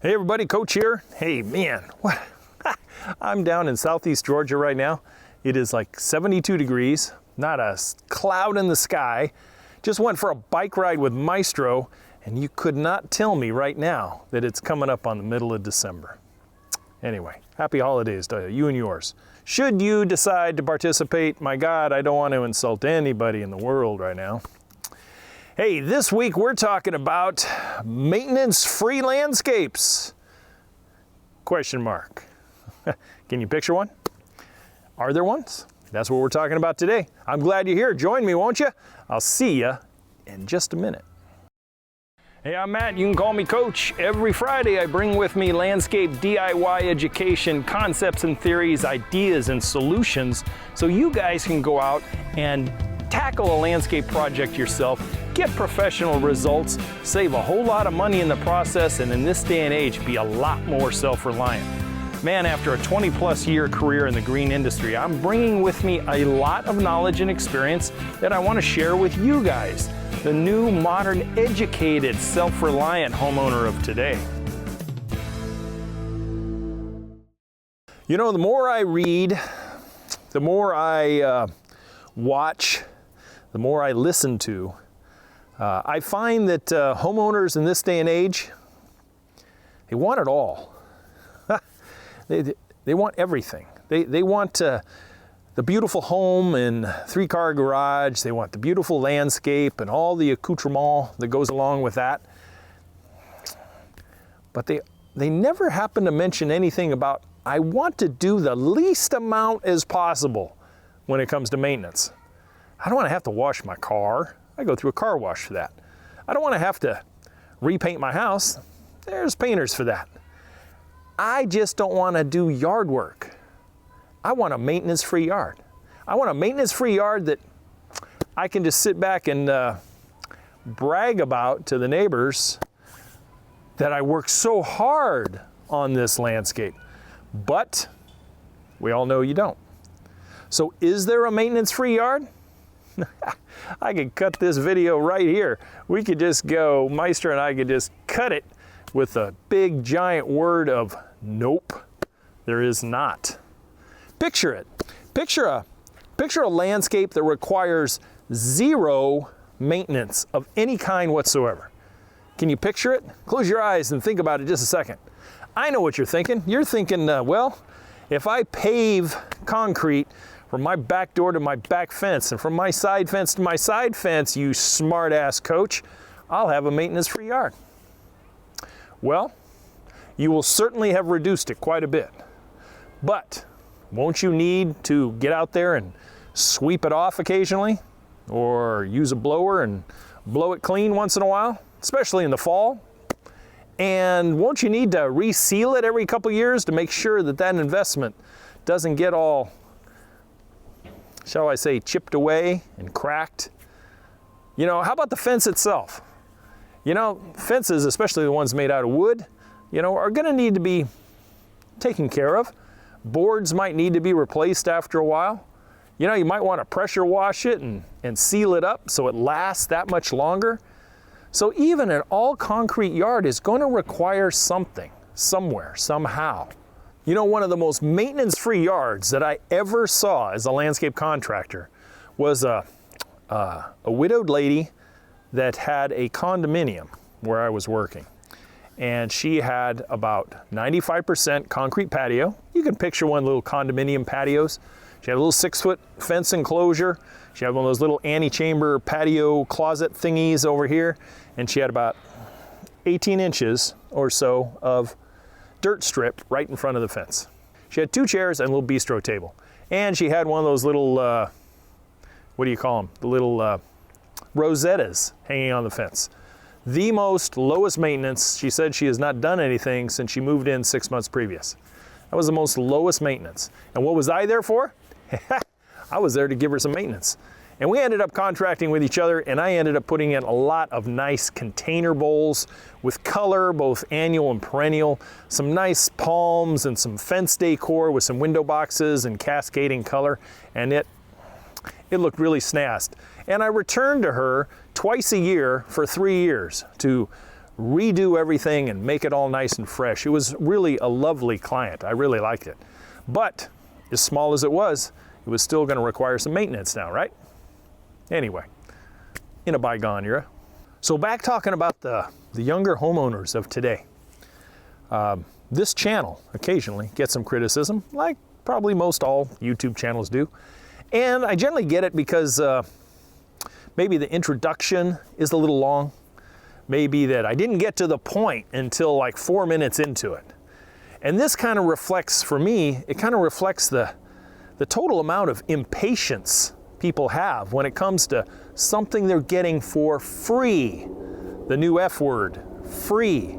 Hey everybody, Coach here. Hey man, what? I'm down in southeast Georgia right now. It is like 72 degrees, not a cloud in the sky. Just went for a bike ride with Maestro, and you could not tell me right now that it's coming up on the middle of December. Anyway, happy holidays to you and yours. Should you decide to participate, my God, I don't want to insult anybody in the world right now. Hey, this week we're talking about maintenance-free landscapes. Question mark. Can you picture one? Are there ones? That's what we're talking about today. I'm glad you're here. Join me, won't you? I'll see you in just a minute. Hey, I'm Matt. You can call me Coach. Every Friday I bring with me landscape DIY education, concepts and theories, ideas and solutions, so you guys can go out and tackle a landscape project yourself, get professional results, save a whole lot of money in the process, and in this day and age, be a lot more self-reliant. Man, after a 20-plus year career in the green industry, I'm bringing with me a lot of knowledge and experience that I want to share with you guys, the new, modern, educated, self-reliant homeowner of today. You know, the more I read, the more I watch, the more I listen to, I find that homeowners in this day and age, they want it all. They want everything. They want the beautiful home and 3-car garage. They want the beautiful landscape and all the accoutrement that goes along with that. But they never happen to mention anything about, I want to do the least amount as possible when it comes to maintenance. I don't want to have to wash my car. I go through a car wash for that. I don't want to have to repaint my house. There's painters for that. I just don't want to do yard work. I want a maintenance-free yard. I want a maintenance-free yard that I can just sit back and brag about to the neighbors that I worked so hard on this landscape. But we all know you don't. So is there a maintenance-free yard? I could cut this video right here. We could just go, Meister and I could just cut it with a big giant word of nope, there is not. Picture it. Picture a landscape that requires zero maintenance of any kind whatsoever. Can you picture it? Close your eyes and think about it just a second. I know what you're thinking. You're thinking, well, if I pave concrete from my back door to my back fence and from my side fence to my side fence, you smart ass Coach, I'll have a maintenance-free yard. Well, you will certainly have reduced it quite a bit. But won't you need to get out there and sweep it off occasionally? Or use a blower and blow it clean once in a while, especially in the fall? And won't you need to reseal it every couple years to make sure that that investment doesn't get all, shall I say, chipped away and cracked? You know, how about the fence itself? You know, fences, especially the ones made out of wood, you know, are gonna need to be taken care of. Boards might need to be replaced after a while. You know, you might wanna pressure wash it and seal it up so it lasts that much longer. So even an all concrete yard is gonna require something, somewhere, somehow. You know, one of the most maintenance-free yards that I ever saw as a landscape contractor was a widowed lady that had a condominium where I was working. And she had about 95% concrete patio. You can picture one of the little condominium patios. She had a little 6-foot fence enclosure. She had one of those little antechamber patio closet thingies over here. And she had about 18 inches or so of dirt strip right in front of the fence. She had 2 chairs and a little bistro table. And she had one of those little, what do you call them? The little rosettas hanging on the fence. The most lowest maintenance. She said she has not done anything since she moved in 6 months previous. That was the most lowest maintenance. And what was I there for? I was there to give her some maintenance. And we ended up contracting with each other, and I ended up putting in a lot of nice container bowls with color, both annual and perennial, some nice palms and some fence decor with some window boxes and cascading color, and it looked really snazzy. And I returned to her twice a year for 3 years to redo everything and make it all nice and fresh. It was really a lovely client. I really liked it. But as small as it was still going to require some maintenance now, right? Anyway, in a bygone era. So back talking about the younger homeowners of today. This channel occasionally gets some criticism, like probably most all YouTube channels do. And I generally get it because maybe the introduction is a little long. Maybe that I didn't get to the point until like 4 minutes into it. And this kind of reflects, for me, it kind of reflects the total amount of impatience people have when it comes to something they're getting for free. The new F word, free.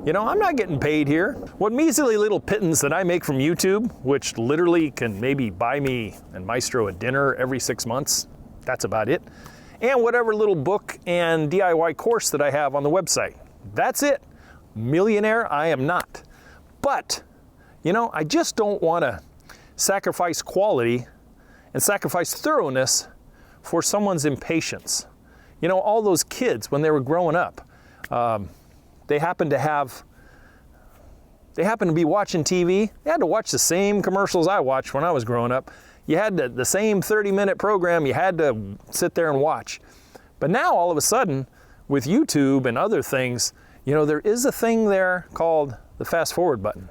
You know, I'm not getting paid here. What measly little pittance that I make from YouTube, which literally can maybe buy me and Maestro a dinner every 6 months, that's about it. And whatever little book and DIY course that I have on the website. That's it. Millionaire, I am not. But, you know, I just don't want to sacrifice quality and sacrifice thoroughness for someone's impatience. You know, all those kids, when they were growing up, they happened to be watching TV. They had to watch the same commercials I watched when I was growing up. You had the same 30-minute program you had to sit there and watch. But now, all of a sudden, with YouTube and other things, you know, there is a thing there called the fast forward button.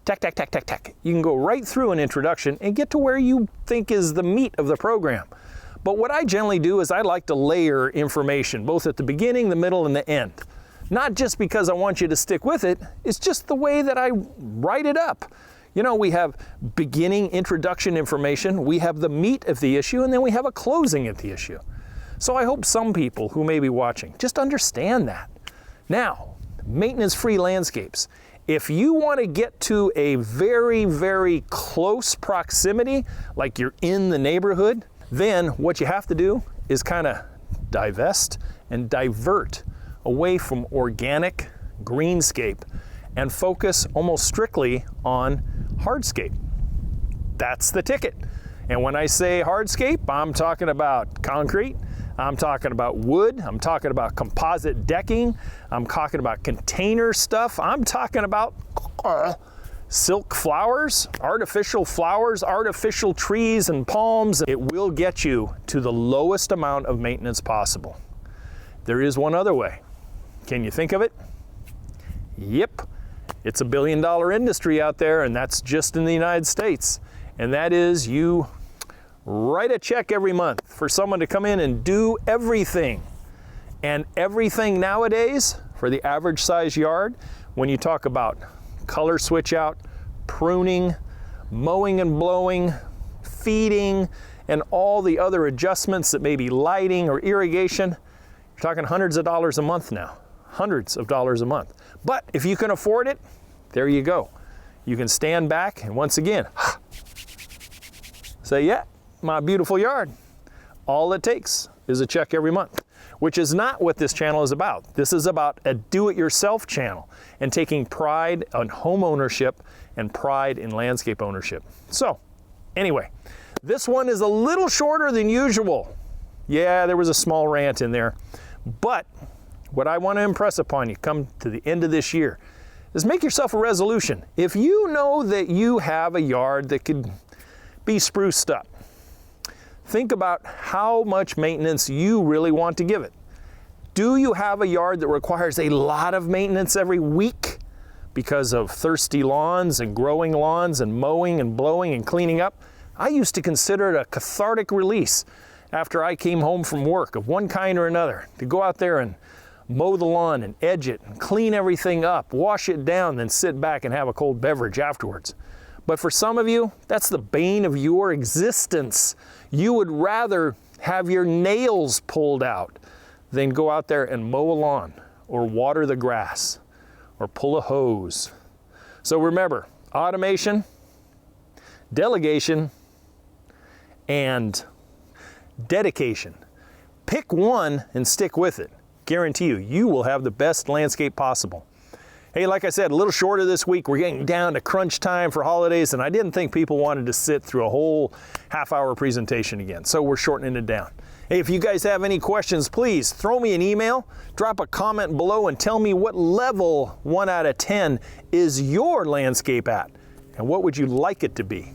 Tack, tack, tack, tack, tack. You can go right through an introduction and get to where you think is the meat of the program. But what I generally do is I like to layer information, both at the beginning, the middle, and the end. Not just because I want you to stick with it, it's just the way that I write it up. You know, we have beginning introduction information, we have the meat of the issue, and then we have a closing at the issue. So I hope some people who may be watching just understand that. Now, maintenance-free landscapes. If you want to get to a very, very close proximity, like you're in the neighborhood, then what you have to do is kind of divest and divert away from organic greenscape and focus almost strictly on hardscape. That's the ticket. And when I say hardscape, I'm talking about concrete, I'm talking about wood, I'm talking about composite decking, I'm talking about container stuff, I'm talking about silk flowers, artificial trees and palms. It will get you to the lowest amount of maintenance possible. There is one other way. Can you think of it? Yep. It's $1 billion industry out there, and that's just in the United States. And that is you write a check every month for someone to come in and do everything. And everything nowadays, for the average size yard, when you talk about color switch out, pruning, mowing and blowing, feeding, and all the other adjustments that may be lighting or irrigation, you're talking hundreds of dollars a month now. Hundreds of dollars a month. But if you can afford it, there you go. You can stand back and once again, say, yeah, my beautiful yard. All it takes is a check every month, which is not what this channel is about. This is about a do-it-yourself channel and taking pride on home ownership and pride in landscape ownership. So anyway, this one is a little shorter than usual. Yeah, there was a small rant in there, but what I want to impress upon you come to the end of this year is make yourself a resolution. If you know that you have a yard that could be spruced up, think about how much maintenance you really want to give it. Do you have a yard that requires a lot of maintenance every week because of thirsty lawns and growing lawns and mowing and blowing and cleaning up? I used to consider it a cathartic release after I came home from work of one kind or another to go out there and mow the lawn and edge it and clean everything up, wash it down, then sit back and have a cold beverage afterwards. But for some of you, that's the bane of your existence. You would rather have your nails pulled out than go out there and mow a lawn or water the grass or pull a hose. So remember, automation, delegation, and dedication. Pick one and stick with it. Guarantee you, you will have the best landscape possible. Hey, like I said, a little shorter this week. We're getting down to crunch time for holidays, and I didn't think people wanted to sit through a whole half-hour presentation again, so we're shortening it down. Hey, if you guys have any questions, please throw me an email, drop a comment below, and tell me what level 1 out of 10 is your landscape at, and what would you like it to be?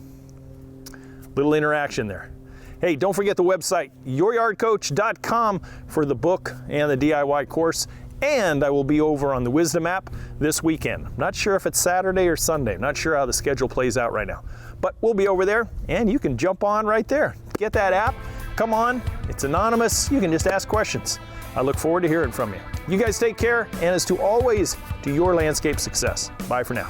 Little interaction there. Hey, don't forget the website, youryardcoach.com, for the book and the DIY course. And I will be over on the Wisdom app this weekend. I'm not sure if it's Saturday or Sunday. I'm not sure how the schedule plays out right now. But we'll be over there, and you can jump on right there. Get that app, come on, it's anonymous. You can just ask questions. I look forward to hearing from you. You guys take care, and as to always, to your landscape success. Bye for now.